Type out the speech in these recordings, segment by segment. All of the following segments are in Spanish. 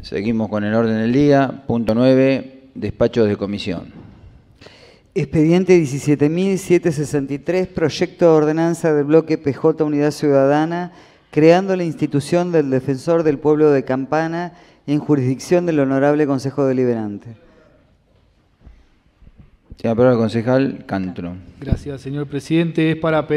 Seguimos con el orden del día. Punto 9, despachos de comisión. Expediente 17.763, proyecto de ordenanza del bloque PJ Unidad Ciudadana, creando la institución del Defensor del Pueblo de Campana en jurisdicción del Honorable Consejo Deliberante. Tiene la palabra el concejal Cantro. Gracias, señor presidente. Es para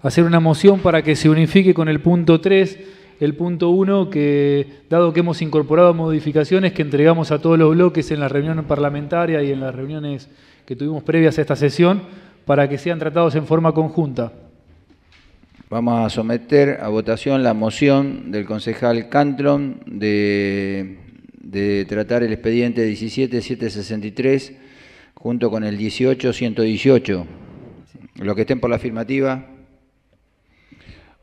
hacer una moción para que se unifique con el punto 3, el punto 1, que dado que hemos incorporado modificaciones que entregamos a todos los bloques en la reunión parlamentaria y en las reuniones que tuvimos previas a esta sesión, para que sean tratados en forma conjunta. Vamos a someter a votación la moción del concejal Cantron de tratar el expediente 17.763 junto con el 18.118. Los que estén por la afirmativa,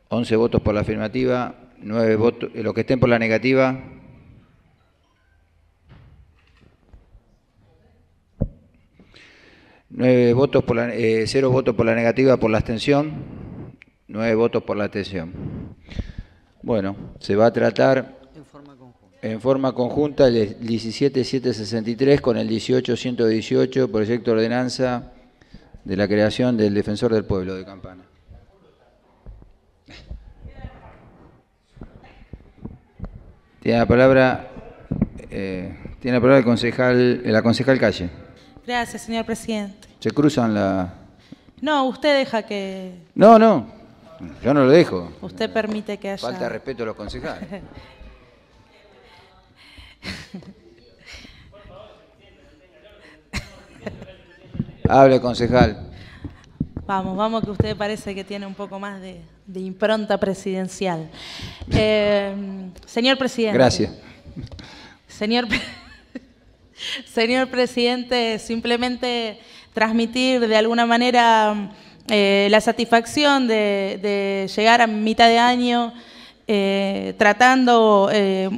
11 votos por la afirmativa, 9 votos, los que estén por la negativa, 0 votos por la negativa, por la abstención, 9 votos por la abstención. Bueno, se va a tratar en forma conjunta el 17.763 con el 18.118, proyecto de ordenanza de la creación del Defensor del Pueblo de Campana. Tiene la palabra el concejal, la concejal Calle. Gracias, señor presidente. Se cruzan la... No, usted deja que... No, yo no lo dejo. Usted permite que haya... Falta de respeto a los concejales. Hable, concejal. Vamos, que usted parece que tiene un poco más de impronta presidencial. Señor presidente. Gracias. Señor presidente, simplemente transmitir de alguna manera la satisfacción de llegar a mitad de año tratando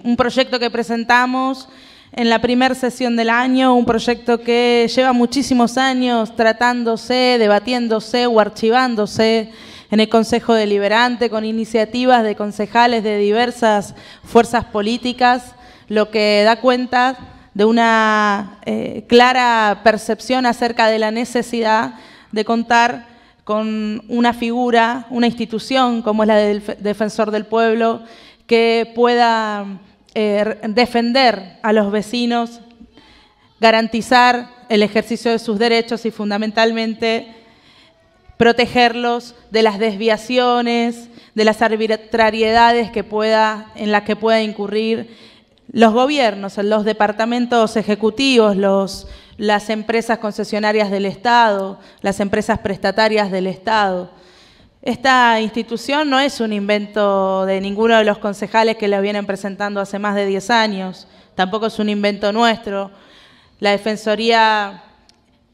un proyecto que presentamos en la primera sesión del año, un proyecto que lleva muchísimos años tratándose, debatiéndose o archivándose en el Consejo Deliberante con iniciativas de concejales de diversas fuerzas políticas, lo que da cuenta de una clara percepción acerca de la necesidad de contar con una figura, una institución como es la del Defensor del Pueblo, que pueda defender a los vecinos, garantizar el ejercicio de sus derechos y fundamentalmente protegerlos de las desviaciones, de las arbitrariedades en las que pueda incurrir los gobiernos, los departamentos ejecutivos, las empresas concesionarias del Estado, las empresas prestatarias del Estado. Esta institución no es un invento de ninguno de los concejales que la vienen presentando hace más de 10 años, tampoco es un invento nuestro. La Defensoría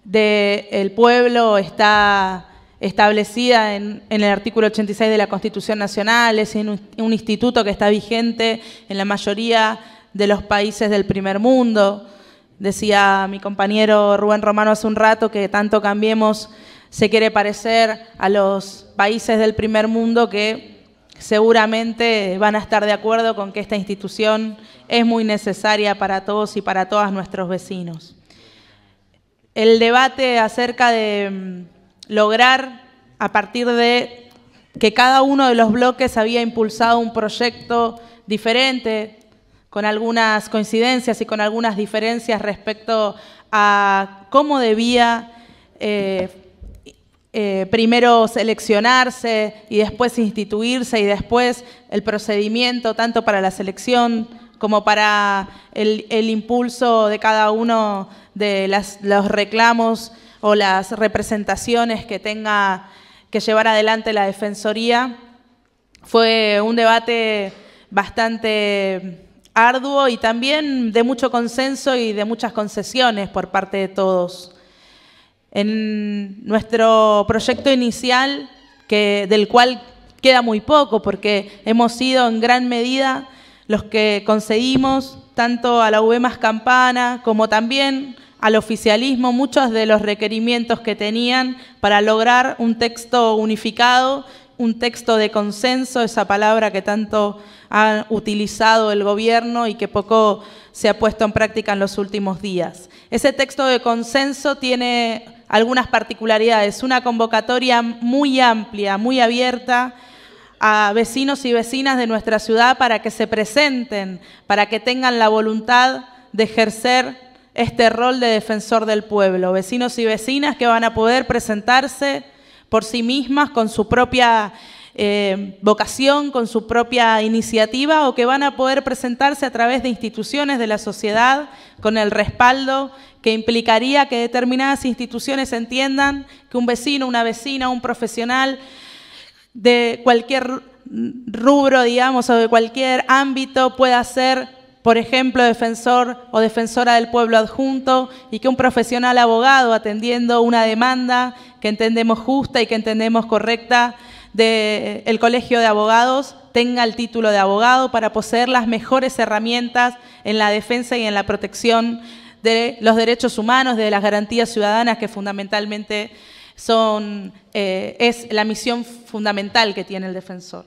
del Pueblo está establecida en el artículo 86 de la Constitución Nacional, es un instituto que está vigente en la mayoría de los países del primer mundo. Decía mi compañero Rubén Romano hace un rato que tanto Cambiemos se quiere parecer a los países del primer mundo que seguramente van a estar de acuerdo con que esta institución es muy necesaria para todos y para todas nuestros vecinos. El debate acerca de lograr, a partir de que cada uno de los bloques había impulsado un proyecto diferente, con algunas coincidencias y con algunas diferencias respecto a cómo debía primero seleccionarse y después instituirse y después el procedimiento tanto para la selección como para el impulso de cada uno de los reclamos o las representaciones que tenga que llevar adelante la Defensoría. Fue un debate bastante arduo y también de mucho consenso y de muchas concesiones por parte de todos. En nuestro proyecto inicial, del cual queda muy poco porque hemos sido en gran medida los que concedimos tanto a la UB más Campana como también al oficialismo muchos de los requerimientos que tenían para lograr un texto unificado, un texto de consenso, esa palabra que tanto ha utilizado el gobierno y que poco se ha puesto en práctica en los últimos días. Ese texto de consenso tiene algunas particularidades, una convocatoria muy amplia, muy abierta a vecinos y vecinas de nuestra ciudad para que se presenten, para que tengan la voluntad de ejercer este rol de defensor del pueblo. Vecinos y vecinas que van a poder presentarse por sí mismas con su propia vocación, con su propia iniciativa, o que van a poder presentarse a través de instituciones de la sociedad con el respaldo que implicaría que determinadas instituciones entiendan que un vecino, una vecina, un profesional de cualquier rubro, digamos, o de cualquier ámbito pueda ser, por ejemplo, defensor o defensora del pueblo adjunto, y que un profesional abogado atendiendo una demanda que entendemos justa y que entendemos correcta del Colegio de Abogados tenga el título de abogado para poseer las mejores herramientas en la defensa y en la protección de los derechos humanos, de las garantías ciudadanas que fundamentalmente es la misión fundamental que tiene el defensor.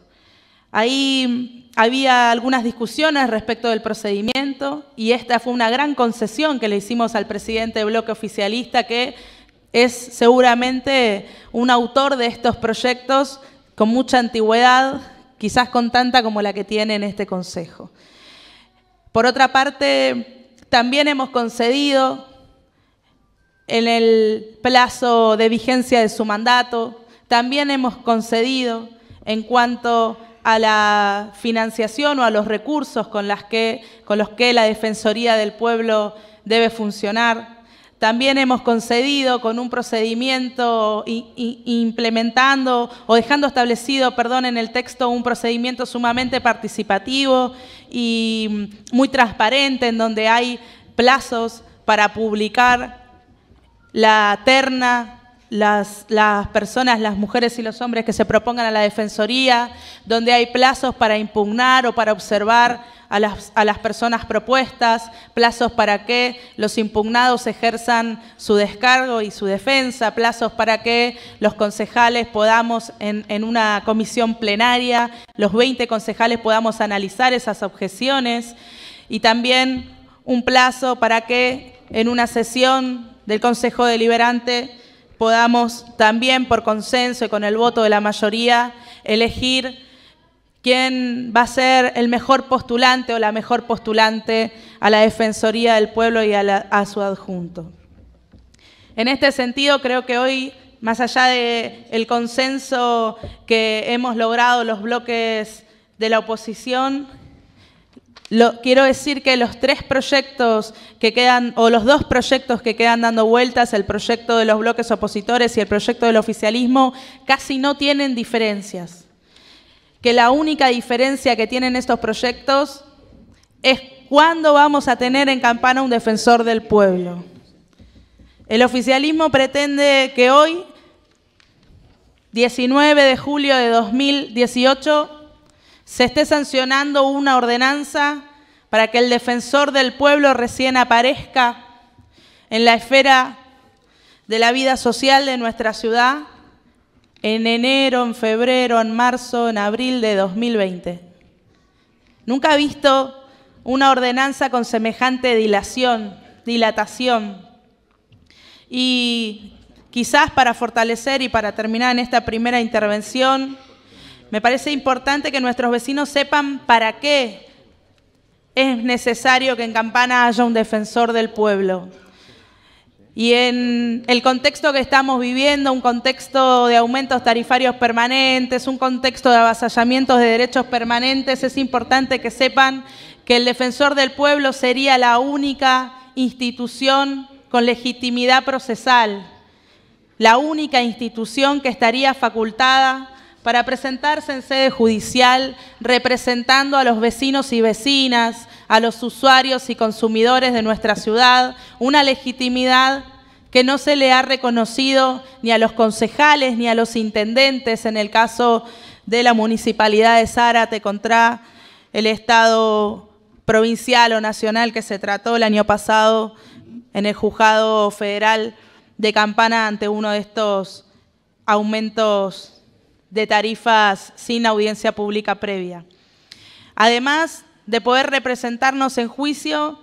Ahí había algunas discusiones respecto del procedimiento y esta fue una gran concesión que le hicimos al presidente del bloque oficialista, que es seguramente un autor de estos proyectos con mucha antigüedad, quizás con tanta como la que tiene en este Consejo. Por otra parte, también hemos concedido en el plazo de vigencia de su mandato, también hemos concedido en cuanto a la financiación o a los recursos con los que la Defensoría del Pueblo debe funcionar. También hemos concedido con un procedimiento implementando o dejando establecido, en el texto un procedimiento sumamente participativo y muy transparente, en donde hay plazos para publicar la terna, las personas, las mujeres y los hombres que se propongan a la Defensoría, donde hay plazos para impugnar o para observar a las personas propuestas, plazos para que los impugnados ejerzan su descargo y su defensa, plazos para que los concejales podamos, en una comisión plenaria, los 20 concejales podamos analizar esas objeciones, y también un plazo para que en una sesión del Consejo Deliberante podamos también por consenso y con el voto de la mayoría elegir quién va a ser el mejor postulante o la mejor postulante a la Defensoría del Pueblo y a su adjunto. En este sentido, creo que hoy, más allá del consenso que hemos logrado los bloques de la oposición, quiero decir que los 3 proyectos que quedan, o los 2 proyectos que quedan dando vueltas, el proyecto de los bloques opositores y el proyecto del oficialismo, casi no tienen diferencias. Que la única diferencia que tienen estos proyectos es cuándo vamos a tener en Campana un defensor del pueblo. El oficialismo pretende que hoy, 19 de julio de 2018, se esté sancionando una ordenanza para que el defensor del pueblo recién aparezca en la esfera de la vida social de nuestra ciudad en enero, en febrero, en marzo, en abril de 2020. Nunca he visto una ordenanza con semejante dilatación. Y quizás para fortalecer y para terminar en esta primera intervención, me parece importante que nuestros vecinos sepan para qué es necesario que en Campana haya un defensor del pueblo. Y en el contexto que estamos viviendo, un contexto de aumentos tarifarios permanentes, un contexto de avasallamientos de derechos permanentes, es importante que sepan que el defensor del pueblo sería la única institución con legitimidad procesal, la única institución que estaría facultada para presentarse en sede judicial representando a los vecinos y vecinas, a los usuarios y consumidores de nuestra ciudad, una legitimidad que no se le ha reconocido ni a los concejales ni a los intendentes en el caso de la Municipalidad de Zárate contra el Estado provincial o nacional que se trató el año pasado en el Juzgado Federal de Campana ante uno de estos aumentos de tarifas sin audiencia pública previa. Además de poder representarnos en juicio,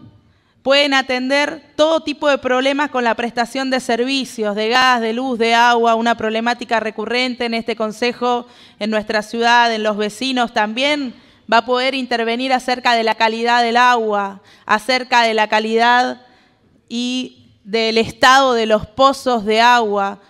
pueden atender todo tipo de problemas con la prestación de servicios, de gas, de luz, de agua, una problemática recurrente en este consejo, en nuestra ciudad, en los vecinos también. Va a poder intervenir acerca de la calidad del agua, acerca de la calidad y del estado de los pozos de agua,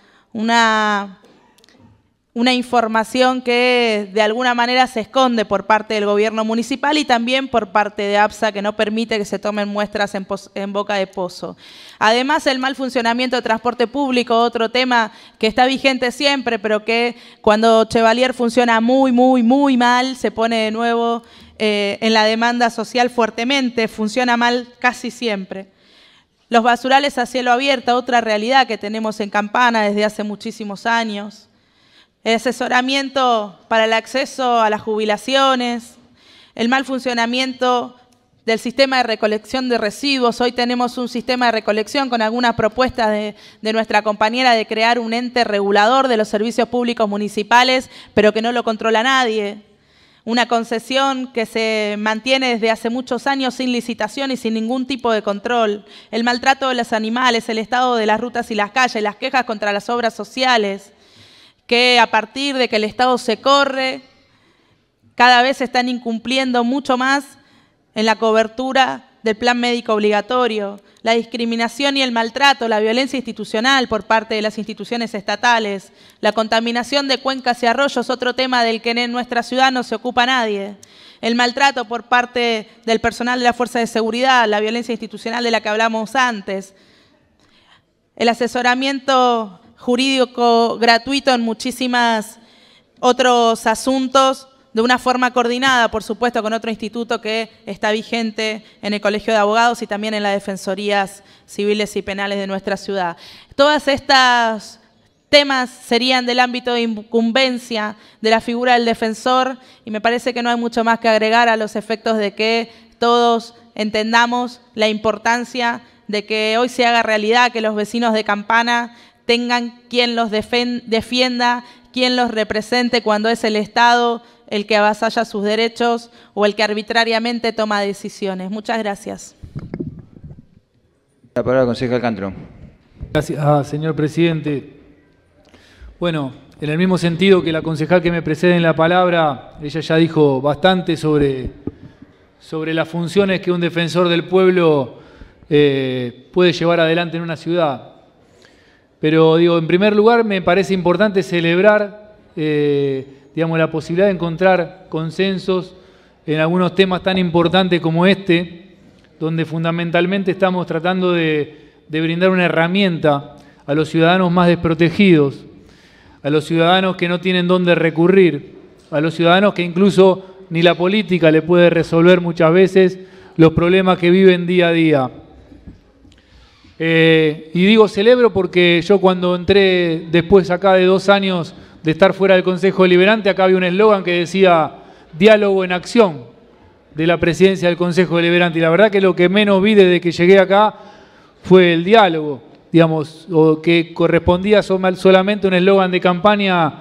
una información que de alguna manera se esconde por parte del gobierno municipal y también por parte de APSA, que no permite que se tomen muestras en boca de pozo. Además, el mal funcionamiento de transporte público, otro tema que está vigente siempre, pero que cuando Chevalier funciona muy mal, se pone de nuevo en la demanda social fuertemente, funciona mal casi siempre. Los basurales a cielo abierto, otra realidad que tenemos en Campana desde hace muchísimos años. El asesoramiento para el acceso a las jubilaciones, el mal funcionamiento del sistema de recolección de residuos. Hoy tenemos un sistema de recolección con algunas propuestas de nuestra compañera de crear un ente regulador de los servicios públicos municipales, pero que no lo controla nadie. Una concesión que se mantiene desde hace muchos años sin licitación y sin ningún tipo de control. El maltrato de los animales, el estado de las rutas y las calles, las quejas contra las obras sociales, que a partir de que el Estado se corre, cada vez se están incumpliendo mucho más en la cobertura del plan médico obligatorio, la discriminación y el maltrato, la violencia institucional por parte de las instituciones estatales, la contaminación de cuencas y arroyos, otro tema del que en nuestra ciudad no se ocupa nadie, el maltrato por parte del personal de la Fuerza de Seguridad, la violencia institucional de la que hablamos antes, el asesoramiento jurídico gratuito en muchísimos otros asuntos, de una forma coordinada, por supuesto, con otro instituto que está vigente en el Colegio de Abogados y también en las defensorías civiles y penales de nuestra ciudad. Todos estos temas serían del ámbito de incumbencia de la figura del defensor y me parece que no hay mucho más que agregar a los efectos de que todos entendamos la importancia de que hoy se haga realidad, que los vecinos de Campana tengan quien los defienda, quien los represente cuando es el Estado el que avasalla sus derechos o el que arbitrariamente toma decisiones. Muchas gracias. La palabra, concejal Cantro. Gracias, señor presidente. Bueno, en el mismo sentido que la concejal que me precede en la palabra, ella ya dijo bastante sobre las funciones que un defensor del pueblo puede llevar adelante en una ciudad. Pero digo, en primer lugar me parece importante celebrar digamos, la posibilidad de encontrar consensos en algunos temas tan importantes como este, donde fundamentalmente estamos tratando de brindar una herramienta a los ciudadanos más desprotegidos, a los ciudadanos que no tienen dónde recurrir, a los ciudadanos que incluso ni la política le puede resolver muchas veces los problemas que viven día a día. Y digo celebro porque yo cuando entré después acá de 2 años de estar fuera del Consejo Deliberante, acá había un eslogan que decía diálogo en acción de la presidencia del Consejo Deliberante. Y la verdad que lo que menos vi desde que llegué acá fue el diálogo, digamos, o que correspondía solamente a un eslogan de campaña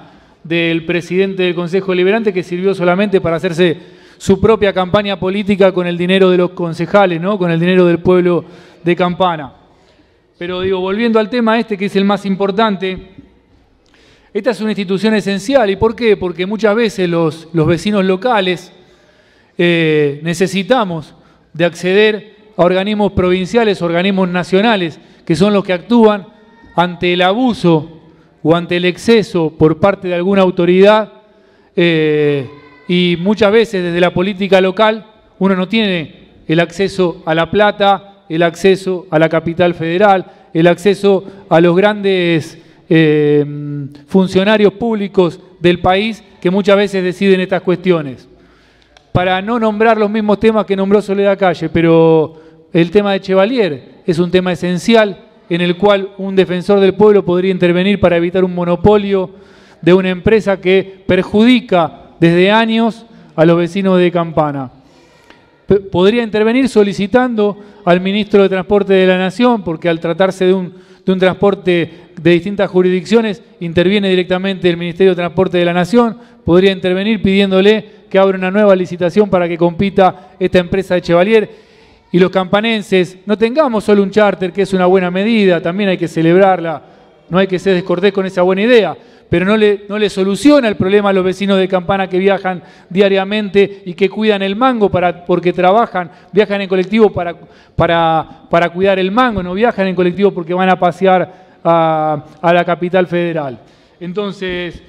del presidente del Consejo Deliberante que sirvió solamente para hacerse su propia campaña política con el dinero de los concejales, ¿no? Con el dinero del pueblo de Campana. Pero digo, volviendo al tema este que es el más importante, esta es una institución esencial. ¿Y por qué? Porque muchas veces los vecinos locales necesitamos de acceder a organismos provinciales, organismos nacionales, que son los que actúan ante el abuso o ante el exceso por parte de alguna autoridad y muchas veces desde la política local uno no tiene el acceso a la plata, el acceso a la capital federal, el acceso a los grandes funcionarios públicos del país que muchas veces deciden estas cuestiones. Para no nombrar los mismos temas que nombró Soledad Calle, pero el tema de Chevalier es un tema esencial en el cual un defensor del pueblo podría intervenir para evitar un monopolio de una empresa que perjudica desde años a los vecinos de Campana. Podría intervenir solicitando al ministro de Transporte de la Nación, porque al tratarse de un transporte de distintas jurisdicciones, interviene directamente el Ministerio de Transporte de la Nación, podría intervenir pidiéndole que abra una nueva licitación para que compita esta empresa de Chevalier. Y los campanenses, no tengamos solo un charter, que es una buena medida, también hay que celebrarla, no hay que ser descortés con esa buena idea, pero no le soluciona el problema a los vecinos de Campana que viajan diariamente y que cuidan el mango porque viajan en colectivo para cuidar el mango, no viajan en colectivo porque van a pasear a la capital federal. Entonces,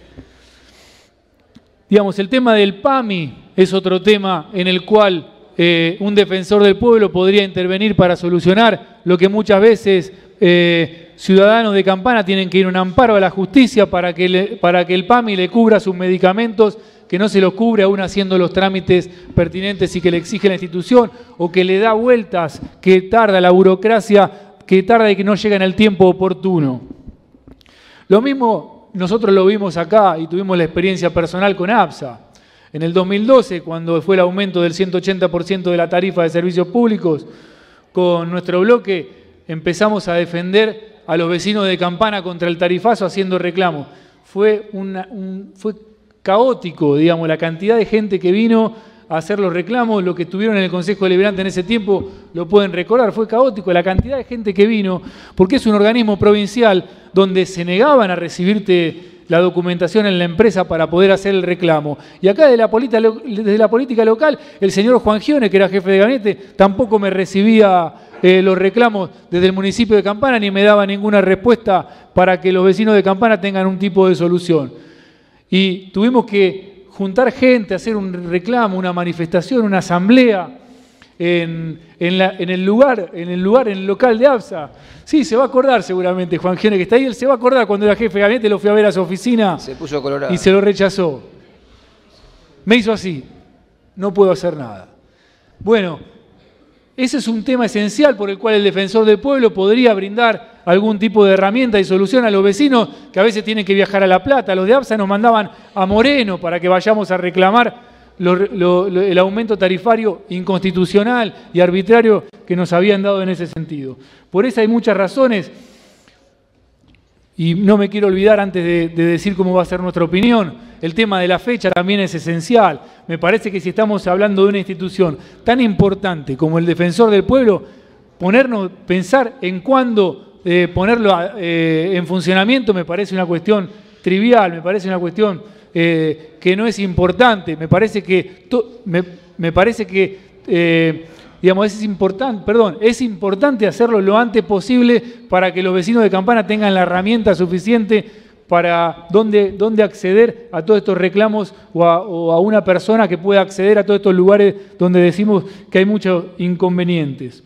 digamos, el tema del PAMI es otro tema en el cual un defensor del pueblo podría intervenir para solucionar lo que muchas veces ciudadanos de Campana tienen que ir a un amparo a la justicia para que el PAMI le cubra sus medicamentos, que no se los cubre aún haciendo los trámites pertinentes y que le exige la institución, o que le da vueltas, que tarda la burocracia, que tarda y que no llega en el tiempo oportuno. Lo mismo nosotros lo vimos acá y tuvimos la experiencia personal con APSA. En el 2012, cuando fue el aumento del 180% de la tarifa de servicios públicos, con nuestro bloque empezamos a defender a los vecinos de Campana contra el tarifazo haciendo reclamos. Fue caótico, digamos, la cantidad de gente que vino a hacer los reclamos, lo que estuvieron en el Consejo Deliberante en ese tiempo lo pueden recordar, fue caótico la cantidad de gente que vino, porque es un organismo provincial donde se negaban a recibirte la documentación en la empresa para poder hacer el reclamo. Y acá desde la política local, el señor Juan Gione, que era jefe de gabinete, tampoco me recibía los reclamos desde el municipio de Campana ni me daba ninguna respuesta para que los vecinos de Campana tengan un tipo de solución. Y tuvimos que juntar gente, hacer un reclamo, una manifestación, una asamblea en el local de APSA. Sí, se va a acordar seguramente Juan Gione, que está ahí, él se va a acordar cuando era jefe de gabinete, lo fui a ver a su oficina. Se puso colorado. Y se lo rechazó. Me hizo así, no puedo hacer nada. Bueno, ese es un tema esencial por el cual el defensor del pueblo podría brindar algún tipo de herramienta y solución a los vecinos que a veces tienen que viajar a La Plata. Los de APSA nos mandaban a Moreno para que vayamos a reclamar el aumento tarifario inconstitucional y arbitrario que nos habían dado en ese sentido. Por eso hay muchas razones, y no me quiero olvidar antes de decir cómo va a ser nuestra opinión, el tema de la fecha también es esencial. Me parece que si estamos hablando de una institución tan importante como el Defensor del Pueblo, pensar en cuándo ponerlo en funcionamiento me parece una cuestión trivial, me parece una cuestión que no es importante. Me parece que digamos, es importante hacerlo lo antes posible para que los vecinos de Campana tengan la herramienta suficiente para dónde acceder a todos estos reclamos o a una persona que pueda acceder a todos estos lugares donde decimos que hay muchos inconvenientes.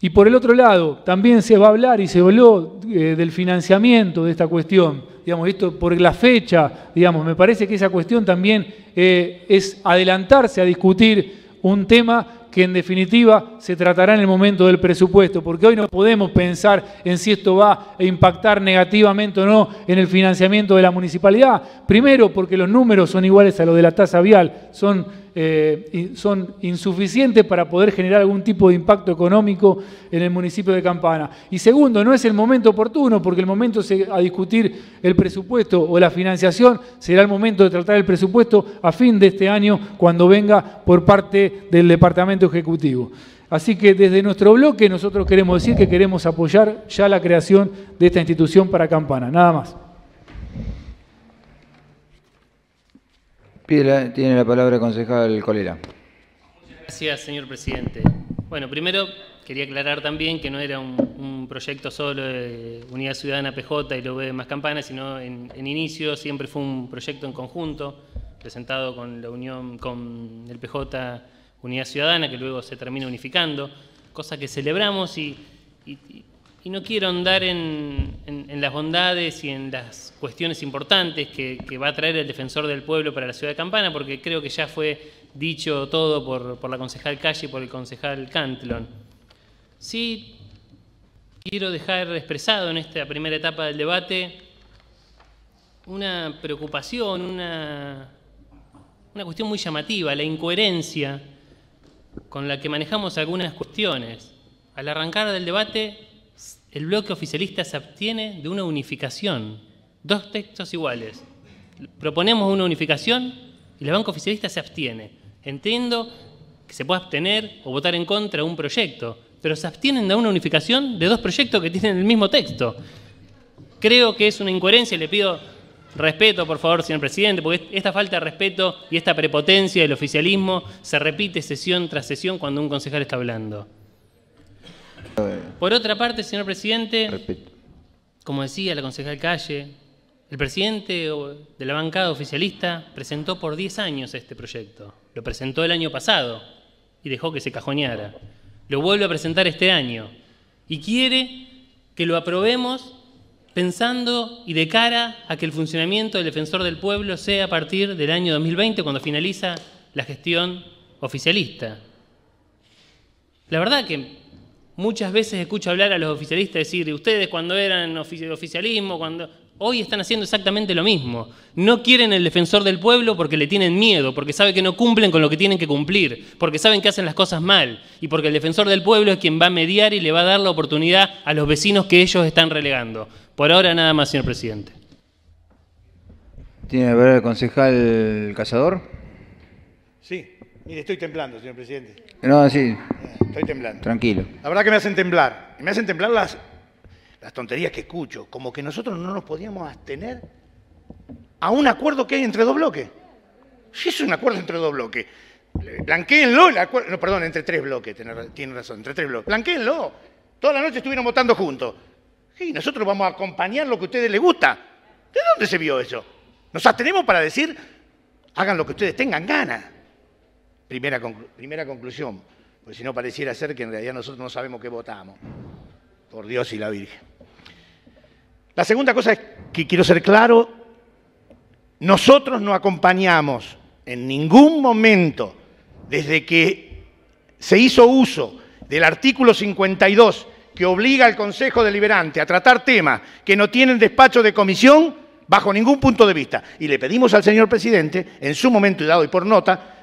Y por el otro lado, también se va a hablar y se habló del financiamiento de esta cuestión. Digamos, esto por la fecha, digamos, me parece que esa cuestión también es adelantarse a discutir un tema que en definitiva se tratará en el momento del presupuesto, porque hoy no podemos pensar en si esto va a impactar negativamente o no en el financiamiento de la municipalidad. Primero, porque los números son iguales a los de la tasa vial, son insuficientes para poder generar algún tipo de impacto económico en el municipio de Campana. Y segundo, no es el momento oportuno, porque el momento a discutir el presupuesto o la financiación será el momento de tratar el presupuesto a fin de este año, cuando venga por parte del Departamento Ejecutivo. Así que desde nuestro bloque nosotros queremos decir que queremos apoyar ya la creación de esta institución para Campana. Nada más. Tiene la palabra el concejal Colera. Muchas gracias, señor presidente. Bueno, primero quería aclarar también que no era un proyecto solo de Unidad Ciudadana PJ y luego de Más Campana, sino en inicio siempre fue un proyecto en conjunto, presentado con la unión, con el PJ Unidad Ciudadana, que luego se termina unificando, cosa que celebramos y no quiero andar en las bondades y en las cuestiones importantes que va a traer el Defensor del Pueblo para la ciudad de Campana, porque creo que ya fue dicho todo por la concejal Calle y por el concejal Cantillon. Sí, quiero dejar expresado en esta primera etapa del debate una preocupación, una cuestión muy llamativa, la incoherencia con la que manejamos algunas cuestiones. Al arrancar del debate el bloque oficialista se abstiene de una unificación. Dos textos iguales. Proponemos una unificación y el banco oficialista se abstiene. Entiendo que se puede abstener o votar en contra de un proyecto, pero se abstienen de una unificación de dos proyectos que tienen el mismo texto. Creo que es una incoherencia y le pido respeto, por favor, señor presidente, porque esta falta de respeto y esta prepotencia del oficialismo se repite sesión tras sesión cuando un concejal está hablando. Por otra parte, señor presidente, como decía la concejal Calle, el presidente de la bancada oficialista presentó por 10 años este proyecto. Lo presentó el año pasado y dejó que se cajoneara. Lo vuelve a presentar este año y quiere que lo aprobemos pensando y de cara a que el funcionamiento del Defensor del Pueblo sea a partir del año 2020, cuando finaliza la gestión oficialista. La verdad que muchas veces escucho hablar a los oficialistas decir, ustedes cuando eran oficialismo, hoy están haciendo exactamente lo mismo. No quieren el Defensor del Pueblo porque le tienen miedo, porque saben que no cumplen con lo que tienen que cumplir, porque saben que hacen las cosas mal y porque el Defensor del Pueblo es quien va a mediar y le va a dar la oportunidad a los vecinos que ellos están relegando. Por ahora nada más, señor presidente. ¿Tiene que ver el concejal Cazador? Sí, mire, estoy temblando, señor presidente. No, sí. Estoy temblando. Tranquilo. La verdad que me hacen temblar. Me hacen temblar las tonterías que escucho. Como que nosotros no nos podíamos abstener a un acuerdo que hay entre dos bloques. Si es un acuerdo entre dos bloques, blanquéenlo. No, perdón, entre tres bloques, tiene razón, entre tres bloques. Blanquéenlo. Toda la noche estuvieron votando juntos. Sí, nosotros vamos a acompañar lo que a ustedes les gusta. ¿De dónde se vio eso? Nos abstenemos para decir, hagan lo que ustedes tengan ganas. Primera conclusión, porque si no pareciera ser que en realidad nosotros no sabemos qué votamos. Por Dios y la Virgen. La segunda cosa es que quiero ser claro, nosotros no acompañamos en ningún momento, desde que se hizo uso del artículo 52, que obliga al Consejo Deliberante a tratar temas que no tienen despacho de comisión, bajo ningún punto de vista. Y le pedimos al señor presidente, en su momento y dado y por nota,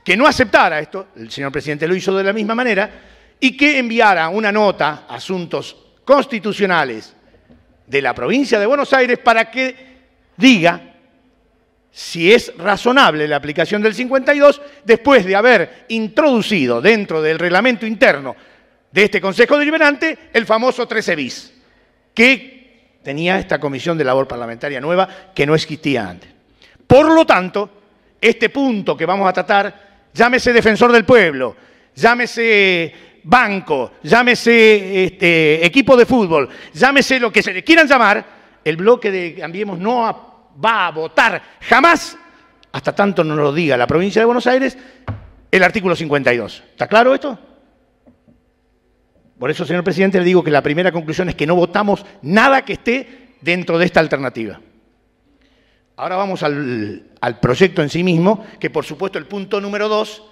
que no aceptara esto, el señor presidente lo hizo de la misma manera, y que enviara una nota a Asuntos Constitucionales de la provincia de Buenos Aires para que diga si es razonable la aplicación del 52 después de haber introducido dentro del reglamento interno de este Consejo Deliberante el famoso 13 bis, que tenía esta comisión de labor parlamentaria nueva que no existía antes. Por lo tanto, este punto que vamos a tratar, llámese Defensor del Pueblo, llámese banco, llámese equipo de fútbol, llámese lo que se le quieran llamar, el bloque de Cambiemos no va a votar jamás, hasta tanto no lo diga la provincia de Buenos Aires, el artículo 52. ¿Está claro esto? Por eso, señor presidente, le digo que la primera conclusión es que no votamos nada que esté dentro de esta alternativa. Ahora vamos al proyecto en sí mismo, que por supuesto el punto número 2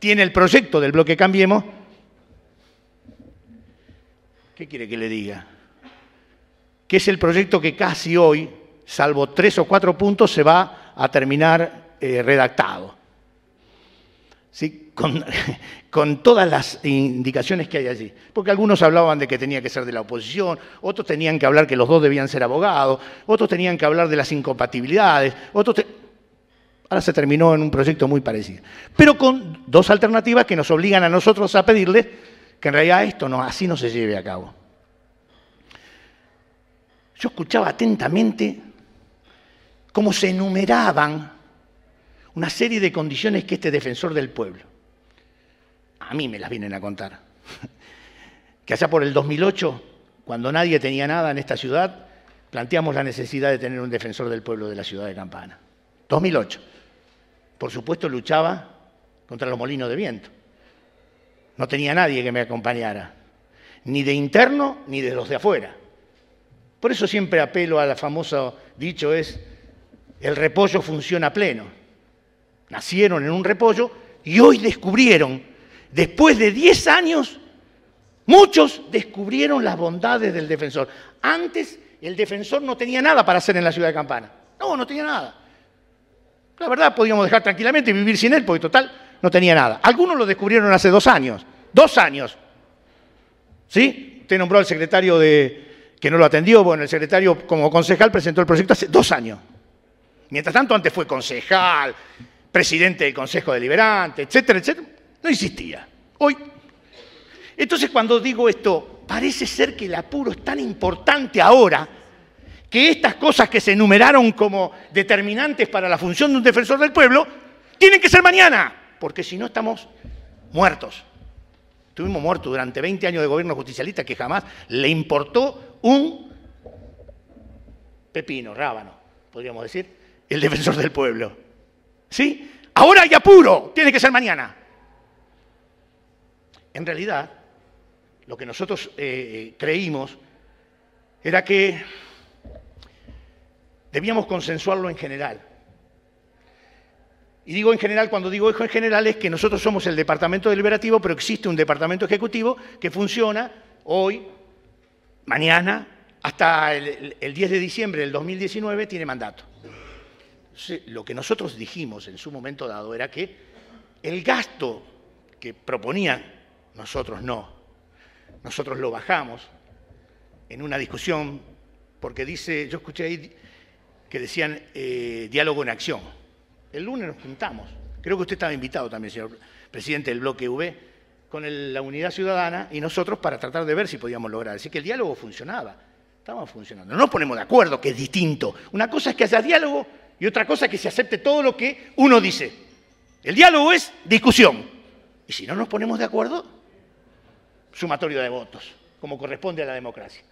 tiene el proyecto del bloque Cambiemos. ¿Qué quiere que le diga? Que es el proyecto que casi hoy, salvo 3 o 4 puntos, se va a terminar redactado. ¿Sí? Con todas las indicaciones que hay allí. Porque algunos hablaban de que tenía que ser de la oposición, otros tenían que hablar que los dos debían ser abogados, otros tenían que hablar de las incompatibilidades, ahora se terminó en un proyecto muy parecido. Pero con dos alternativas que nos obligan a nosotros a pedirles que en realidad esto así no se lleve a cabo. Yo escuchaba atentamente cómo se enumeraban una serie de condiciones que este Defensor del Pueblo, a mí me las vienen a contar, que allá por el 2008, cuando nadie tenía nada en esta ciudad, planteamos la necesidad de tener un Defensor del Pueblo de la ciudad de Campana. 2008. Por supuesto luchaba contra los molinos de viento. No tenía nadie que me acompañara, ni de interno ni de los de afuera. Por eso siempre apelo al famoso dicho el repollo funciona a pleno. Nacieron en un repollo y hoy descubrieron, después de 10 años, muchos descubrieron las bondades del Defensor. Antes el Defensor no tenía nada para hacer en la ciudad de Campana. No tenía nada. La verdad podíamos dejar tranquilamente y vivir sin él, porque total no tenía nada. Algunos lo descubrieron hace 2 años. 2 años. ¿Sí? Usted nombró al secretario que no lo atendió. Bueno, el secretario como concejal presentó el proyecto hace 2 años. Mientras tanto, antes fue concejal, presidente del Consejo Deliberante, etcétera, etcétera. No existía. Hoy. Entonces, cuando digo esto, parece ser que el apuro es tan importante ahora que estas cosas que se enumeraron como determinantes para la función de un defensor del pueblo tienen que ser mañana, porque si no estamos muertos. Estuvimos muertos durante 20 años de gobierno justicialista que jamás le importó un pepino, rábano, podríamos decir, el defensor del pueblo. ¿Sí? Ahora hay apuro, tiene que ser mañana. En realidad, lo que nosotros creímos era que debíamos consensuarlo en general. Y digo en general, cuando digo en general, es que nosotros somos el departamento deliberativo, pero existe un departamento ejecutivo que funciona hoy, mañana, hasta el 10 de diciembre del 2019, tiene mandato. Entonces, lo que nosotros dijimos en su momento dado era que el gasto que proponían, nosotros no, nosotros lo bajamos en una discusión, porque dice, yo escuché ahí que decían diálogo en acción. El lunes nos juntamos, creo que usted estaba invitado también, señor presidente del bloque V, con la Unidad Ciudadana y nosotros para tratar de ver si podíamos lograr. Así que el diálogo funcionaba, estaba funcionando. No nos ponemos de acuerdo, que es distinto. Una cosa es que haya diálogo y otra cosa es que se acepte todo lo que uno dice. El diálogo es discusión. Y si no nos ponemos de acuerdo, sumatorio de votos, como corresponde a la democracia.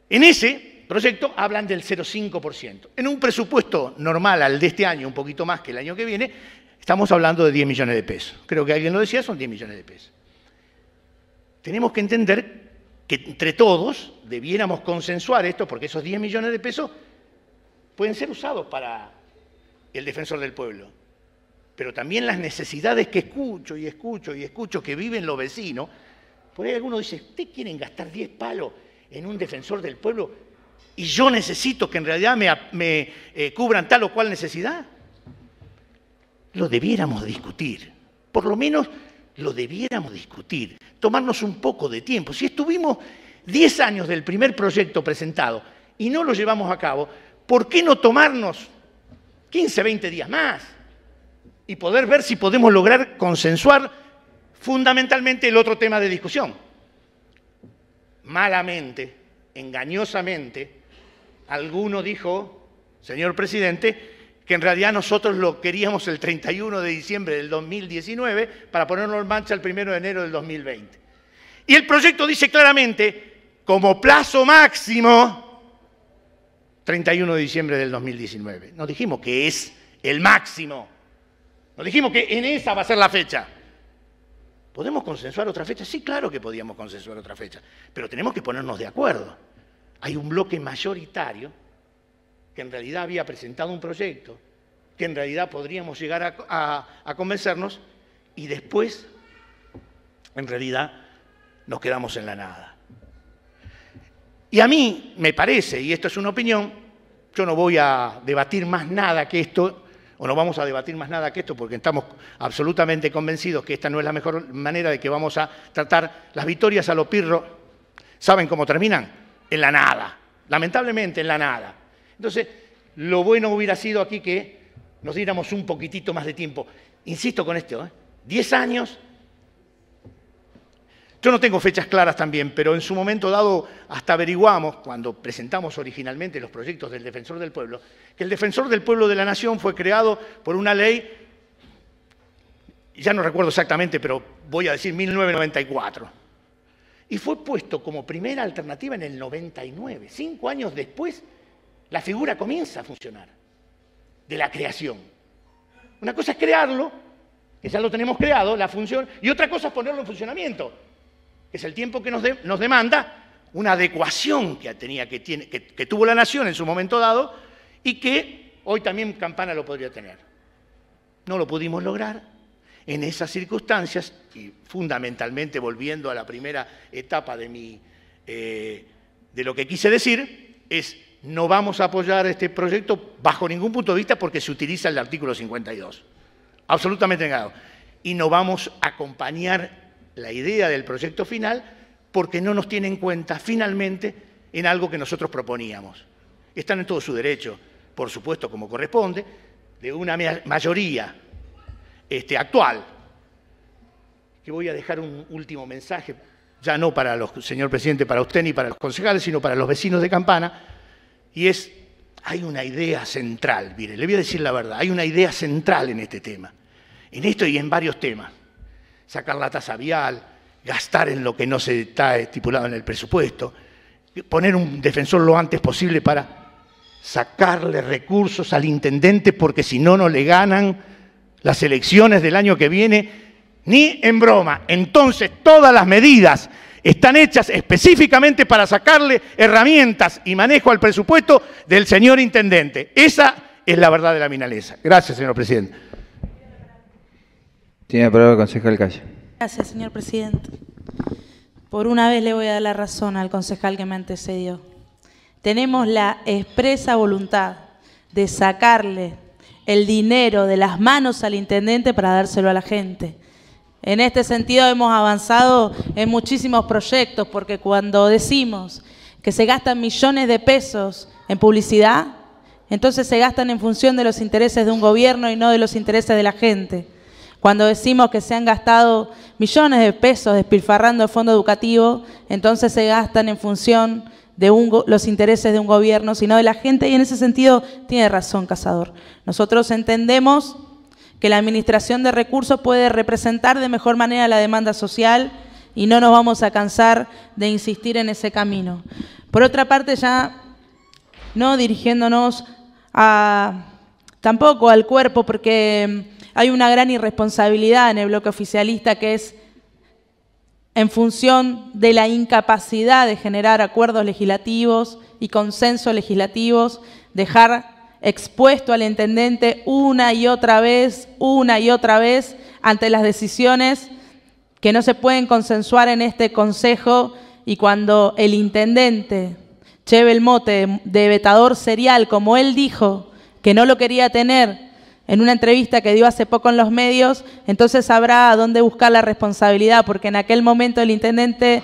En ese proyecto hablan del 0,5%. En un presupuesto normal al de este año, un poquito más que el año que viene, estamos hablando de 10 millones de pesos. Creo que alguien lo decía, son 10 millones de pesos. Tenemos que entender que entre todos debiéramos consensuar esto, porque esos 10 millones de pesos pueden ser usados para el defensor del pueblo. Pero también las necesidades que escucho y escucho y escucho que viven los vecinos, por ahí alguno dice, ¿ustedes quieren gastar 10 palos en un defensor del pueblo y yo necesito que en realidad me cubran tal o cual necesidad? Lo debiéramos discutir, por lo menos lo debiéramos discutir, tomarnos un poco de tiempo. Si estuvimos 10 años del primer proyecto presentado y no lo llevamos a cabo, ¿por qué no tomarnos 15, 20 días más y poder ver si podemos lograr consensuar fundamentalmente el otro tema de discusión? Malamente, engañosamente, alguno dijo, señor presidente, que en realidad nosotros lo queríamos el 31 de diciembre del 2019 para ponerlo en marcha el 1 de enero del 2020. Y el proyecto dice claramente, como plazo máximo, 31 de diciembre del 2019. No dijimos que es el máximo, no dijimos que en esa va a ser la fecha. ¿Podemos consensuar otra fecha? Sí, claro que podíamos consensuar otra fecha, pero tenemos que ponernos de acuerdo. Hay un bloque mayoritario que en realidad había presentado un proyecto, que en realidad podríamos llegar a convencernos y después, en realidad, nos quedamos en la nada. Y a mí me parece, y esto es una opinión, yo no voy a debatir más nada que esto, o no vamos a debatir más nada que esto porque estamos absolutamente convencidos que esta no es la mejor manera de que vamos a tratar las victorias a lo Pirro. ¿Saben cómo terminan? En la nada, lamentablemente en la nada. Entonces, lo bueno hubiera sido aquí que nos diéramos un poquitito más de tiempo. Insisto con esto, 10 años. Yo no tengo fechas claras también, pero en su momento dado hasta averiguamos, cuando presentamos originalmente los proyectos del Defensor del Pueblo, que el Defensor del Pueblo de la Nación fue creado por una ley, ya no recuerdo exactamente, pero voy a decir 1994. Y fue puesto como primera alternativa en el 99. 5 años después, la figura comienza a funcionar, de la creación. Una cosa es crearlo, que ya lo tenemos creado, la función, y otra cosa es ponerlo en funcionamiento, que es el tiempo que nos demanda una adecuación que tuvo la Nación en su momento dado y que hoy también Campana lo podría tener. No lo pudimos lograr en esas circunstancias y fundamentalmente volviendo a la primera etapa de lo que quise decir, es no vamos a apoyar este proyecto bajo ningún punto de vista porque se utiliza el artículo 52. Absolutamente negado. Y no vamos a acompañar la idea del proyecto final porque no nos tiene en cuenta finalmente en algo que nosotros proponíamos. Están en todo su derecho, por supuesto, como corresponde, de una mayoría actual. Que voy a dejar un último mensaje, ya no para los, señor presidente, para usted ni para los concejales, sino para los vecinos de Campana, y es, hay una idea central, mire, le voy a decir la verdad, hay una idea central en este tema, en esto y en varios temas. Sacar la tasa vial, gastar en lo que no se está estipulado en el presupuesto, poner un defensor lo antes posible para sacarle recursos al intendente, porque si no, no le ganan las elecciones del año que viene, ni en broma. Entonces, todas las medidas están hechas específicamente para sacarle herramientas y manejo al presupuesto del señor intendente. Esa es la verdad de la Minalesa. Gracias, señor presidente. Tiene la palabra el concejal Calle. Gracias, señor presidente. Por una vez le voy a dar la razón al concejal que me antecedió. Tenemos la expresa voluntad de sacarle el dinero de las manos al intendente para dárselo a la gente. En este sentido hemos avanzado en muchísimos proyectos, porque cuando decimos que se gastan millones de pesos en publicidad, entonces se gastan en función de los intereses de un gobierno y no de los intereses de la gente. Cuando decimos que se han gastado millones de pesos despilfarrando el fondo educativo, entonces se gastan en función de los intereses de un gobierno, sino de la gente, y en ese sentido tiene razón Cazador. Nosotros entendemos que la administración de recursos puede representar de mejor manera la demanda social y no nos vamos a cansar de insistir en ese camino. Por otra parte, ya no dirigiéndonos tampoco al cuerpo, porque hay una gran irresponsabilidad en el bloque oficialista, que es en función de la incapacidad de generar acuerdos legislativos y consensos legislativos, dejar expuesto al intendente una y otra vez ante las decisiones que no se pueden consensuar en este consejo, y cuando el intendente lleve el mote de vetador serial, como él dijo que no lo quería tener en una entrevista que dio hace poco en los medios, entonces sabrá a dónde buscar la responsabilidad, porque en aquel momento el intendente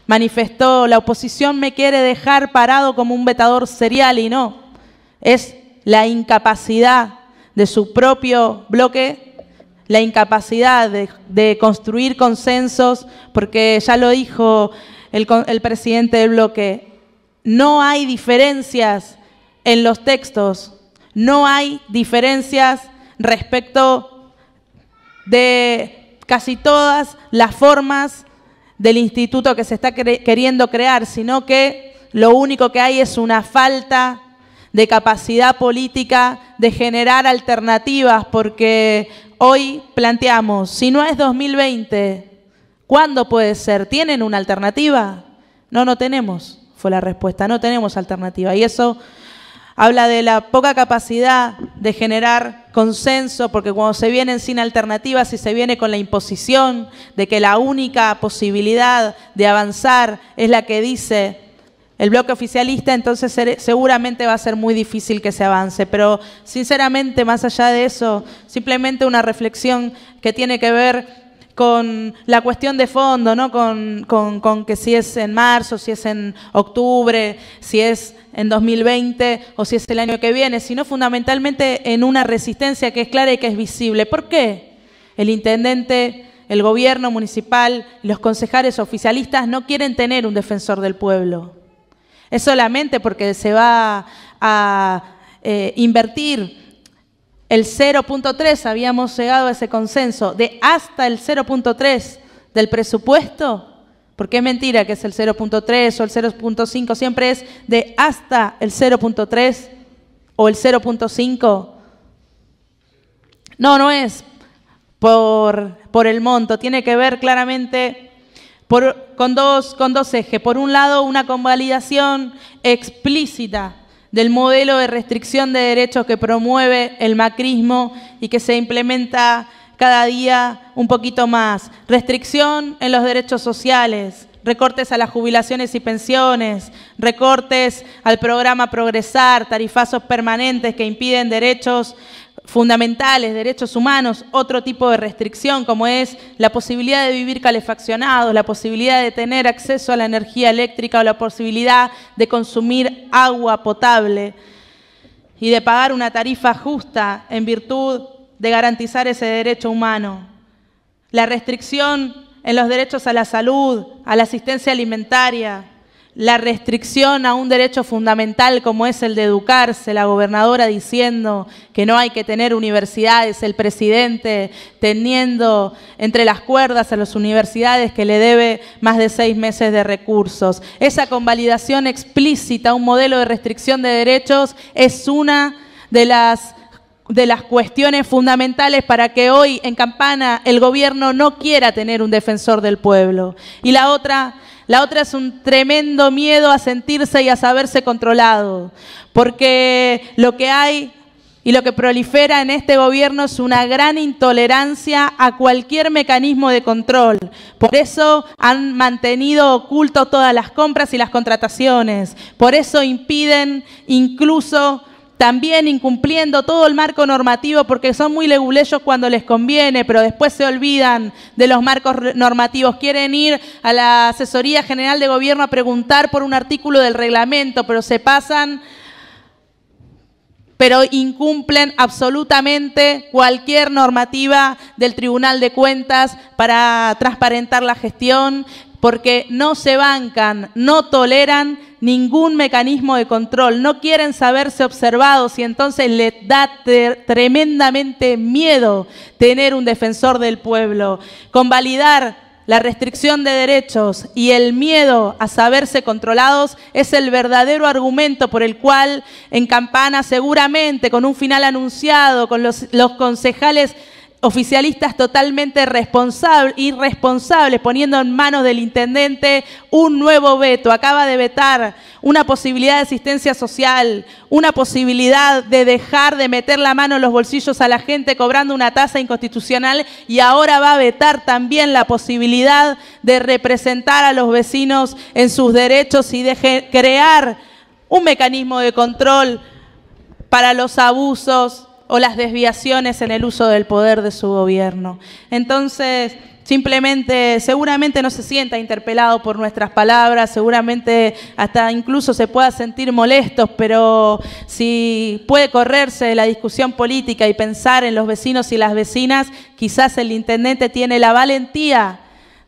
manifestó: la oposición me quiere dejar parado como un vetador serial, y no, es la incapacidad de su propio bloque, la incapacidad de construir consensos, porque ya lo dijo el presidente del bloque, no hay diferencias en los textos, no hay diferencias respecto de casi todas las formas del instituto que se está queriendo crear, sino que lo único que hay es una falta de capacidad política de generar alternativas, porque hoy planteamos, si no es 2020, ¿cuándo puede ser? ¿Tienen una alternativa? No, no tenemos, fue la respuesta, no tenemos alternativa. Y eso habla de la poca capacidad de generar consenso, porque cuando se vienen sin alternativas y se viene con la imposición de que la única posibilidad de avanzar es la que dice el bloque oficialista, entonces seguramente va a ser muy difícil que se avance. Pero sinceramente, más allá de eso, simplemente una reflexión que tiene que ver con la cuestión de fondo, ¿no? Con que si es en marzo, si es en octubre, si es en 2020 o si es el año que viene, sino fundamentalmente en una resistencia que es clara y que es visible. ¿Por qué el intendente, el gobierno municipal y los concejales oficialistas no quieren tener un defensor del pueblo? Es solamente porque se va a invertir el 0.3, habíamos llegado a ese consenso, de hasta el 0.3 del presupuesto, porque es mentira que es el 0.3 o el 0.5, siempre es de hasta el 0.3 o el 0.5. No, no es por el monto, tiene que ver claramente con dos ejes. Por un lado, una convalidación explícita del modelo de restricción de derechos que promueve el macrismo y que se implementa cada día un poquito más. Restricción en los derechos sociales, recortes a las jubilaciones y pensiones, recortes al programa Progresar, tarifazos permanentes que impiden derechos fundamentales, derechos humanos, otro tipo de restricción como es la posibilidad de vivir calefaccionados, la posibilidad de tener acceso a la energía eléctrica o la posibilidad de consumir agua potable y de pagar una tarifa justa en virtud de garantizar ese derecho humano. La restricción en los derechos a la salud, a la asistencia alimentaria, la restricción a un derecho fundamental como es el de educarse, la gobernadora diciendo que no hay que tener universidades, el presidente teniendo entre las cuerdas a las universidades que le debe más de 6 meses de recursos. Esa convalidación explícita a un modelo de restricción de derechos es una de las cuestiones fundamentales para que hoy en Campana el gobierno no quiera tener un defensor del pueblo. Y la otra es un tremendo miedo a sentirse y a saberse controlado, porque lo que hay y lo que prolifera en este gobierno es una gran intolerancia a cualquier mecanismo de control. Por eso han mantenido oculto todas las compras y las contrataciones. Por eso impiden incluso también incumpliendo todo el marco normativo, porque son muy leguleyos cuando les conviene, pero después se olvidan de los marcos normativos. Quieren ir a la Asesoría General de Gobierno a preguntar por un artículo del reglamento, pero se pasan, pero incumplen absolutamente cualquier normativa del Tribunal de Cuentas para transparentar la gestión, porque no se bancan, no toleran ningún mecanismo de control, no quieren saberse observados y entonces les da tremendamente miedo tener un defensor del pueblo. Convalidar la restricción de derechos y el miedo a saberse controlados es el verdadero argumento por el cual en Campana, seguramente con un final anunciado, con los concejales oficialistas totalmente irresponsables, poniendo en manos del intendente un nuevo veto. Acaba de vetar una posibilidad de asistencia social, una posibilidad de dejar de meter la mano en los bolsillos a la gente cobrando una tasa inconstitucional, y ahora va a vetar también la posibilidad de representar a los vecinos en sus derechos y de crear un mecanismo de control para los abusos o las desviaciones en el uso del poder de su gobierno. Entonces, simplemente, seguramente no se sienta interpelado por nuestras palabras, seguramente hasta incluso se pueda sentir molestos, pero si puede correrse de la discusión política y pensar en los vecinos y las vecinas, quizás el intendente tiene la valentía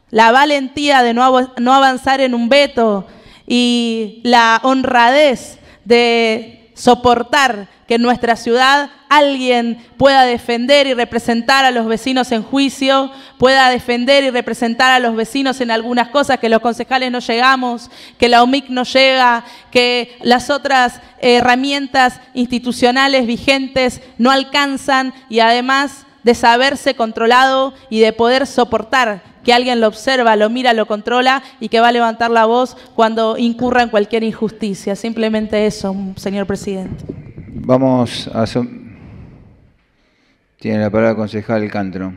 de no avanzar en un veto y la honradez de soportar que en nuestra ciudad alguien pueda defender y representar a los vecinos en juicio, pueda defender y representar a los vecinos en algunas cosas que los concejales no llegamos, que la OMIC no llega, que las otras herramientas institucionales vigentes no alcanzan, y además de saberse controlado y de poder soportar que alguien lo observa, lo mira, lo controla y que va a levantar la voz cuando incurra en cualquier injusticia. Simplemente eso, señor presidente. Vamos a... Tiene la palabra el concejal Cantro.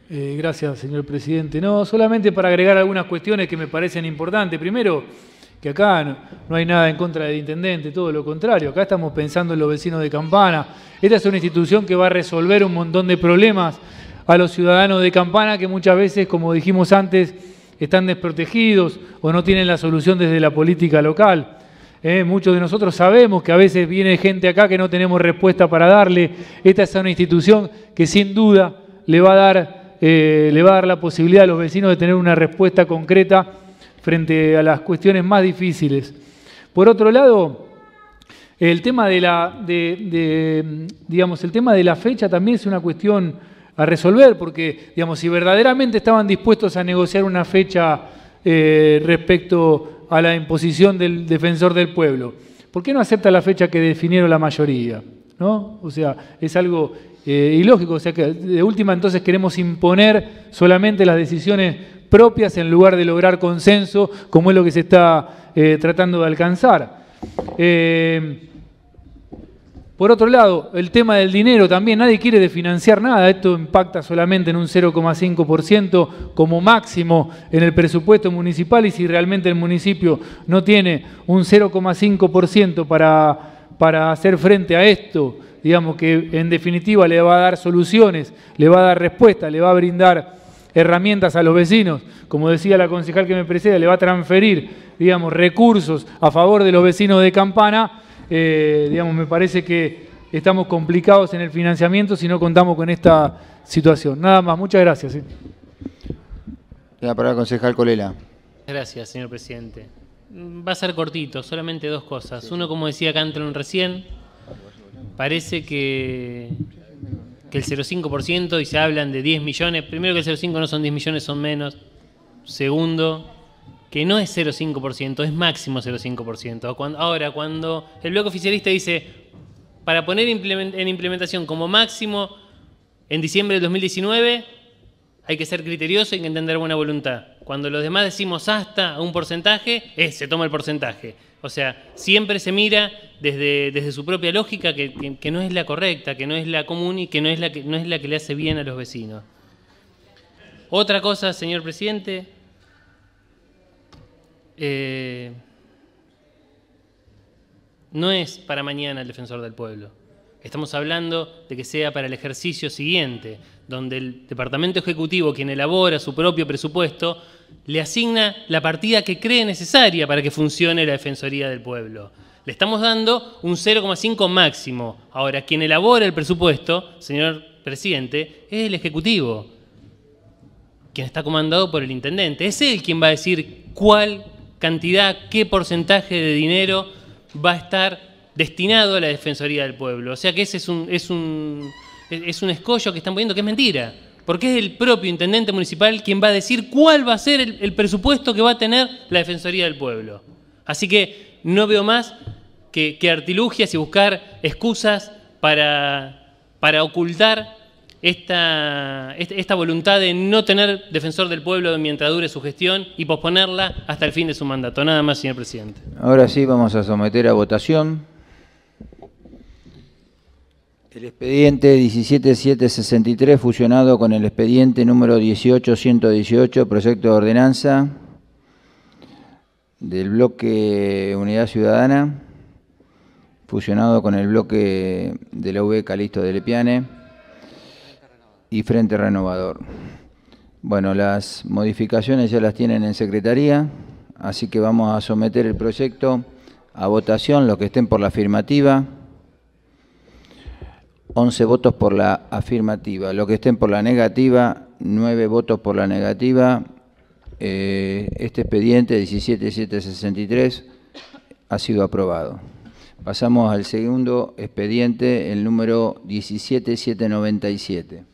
Gracias, señor presidente. No, solamente para agregar algunas cuestiones que me parecen importantes. Primero, que acá no hay nada en contra del intendente, todo lo contrario. Acá estamos pensando en los vecinos de Campana. Esta es una institución que va a resolver un montón de problemas a los ciudadanos de Campana que muchas veces, como dijimos antes, están desprotegidos o no tienen la solución desde la política local. Muchos de nosotros sabemos que a veces viene gente acá que no tenemos respuesta para darle. Esta es una institución que sin duda le va a dar la posibilidad a los vecinos de tener una respuesta concreta frente a las cuestiones más difíciles. Por otro lado, el tema de la fecha también es una cuestión a resolver, porque si verdaderamente estaban dispuestos a negociar una fecha respecto a la imposición del defensor del pueblo, ¿por qué no acepta la fecha que definieron la mayoría? ¿No? O sea, es algo ilógico. O sea, que de última entonces queremos imponer solamente las decisiones propias en lugar de lograr consenso, como es lo que se está tratando de alcanzar. Por otro lado, el tema del dinero también, nadie quiere desfinanciar nada, esto impacta solamente en un 0,5% como máximo en el presupuesto municipal, y si realmente el municipio no tiene un 0,5% para hacer frente a esto, digamos, que en definitiva le va a dar soluciones, le va a dar respuesta, le va a brindar herramientas a los vecinos, como decía la concejal que me precede, le va a transferir, digamos, recursos a favor de los vecinos de Campana, digamos, me parece que estamos complicados en el financiamiento si no contamos con esta situación. Nada más, muchas gracias. ¿Sí? La palabra concejal Colela. Gracias, señor presidente. Va a ser cortito, solamente dos cosas. Uno, como decía Cantron recién, parece que el 0,5% y se hablan de 10 millones. Primero, que el 0,5 no son 10 millones, son menos. Segundo, que no es 0,5%, es máximo 0,5%. Ahora, cuando el bloque oficialista dice, para poner en implementación como máximo en diciembre del 2019, hay que ser criterioso y hay que entender buena voluntad. Cuando los demás decimos hasta un porcentaje, se toma el porcentaje. O sea, siempre se mira desde su propia lógica que no es la correcta, que no es la común y que no es la que le hace bien a los vecinos. Otra cosa, señor presidente, no es para mañana el defensor del pueblo. Estamos hablando de que sea para el ejercicio siguiente, donde el Departamento Ejecutivo, quien elabora su propio presupuesto, le asigna la partida que cree necesaria para que funcione la Defensoría del Pueblo. Le estamos dando un 0,5 máximo. Ahora, quien elabora el presupuesto, señor presidente, es el Ejecutivo, quien está comandado por el Intendente. Es él quien va a decir cuál cantidad, qué porcentaje de dinero va a estar destinado a la Defensoría del Pueblo. O sea que ese es un escollo que están poniendo, que es mentira. Porque es el propio Intendente Municipal quien va a decir cuál va a ser el presupuesto que va a tener la Defensoría del Pueblo. Así que no veo más que artilugias y buscar excusas para ocultar esta voluntad de no tener defensor del pueblo mientras dure su gestión y posponerla hasta el fin de su mandato. Nada más, señor presidente. Ahora sí vamos a someter a votación el expediente 17763 fusionado con el expediente número 18118, proyecto de ordenanza del bloque Unidad Ciudadana, fusionado con el bloque de la UB Calixto de Lepiane y Frente Renovador. Bueno, las modificaciones ya las tienen en secretaría, así que vamos a someter el proyecto a votación. Los que estén por la afirmativa, 11 votos por la afirmativa. Los que estén por la negativa, 9 votos por la negativa. Este expediente 17763 ha sido aprobado. Pasamos al segundo expediente, el número 17797.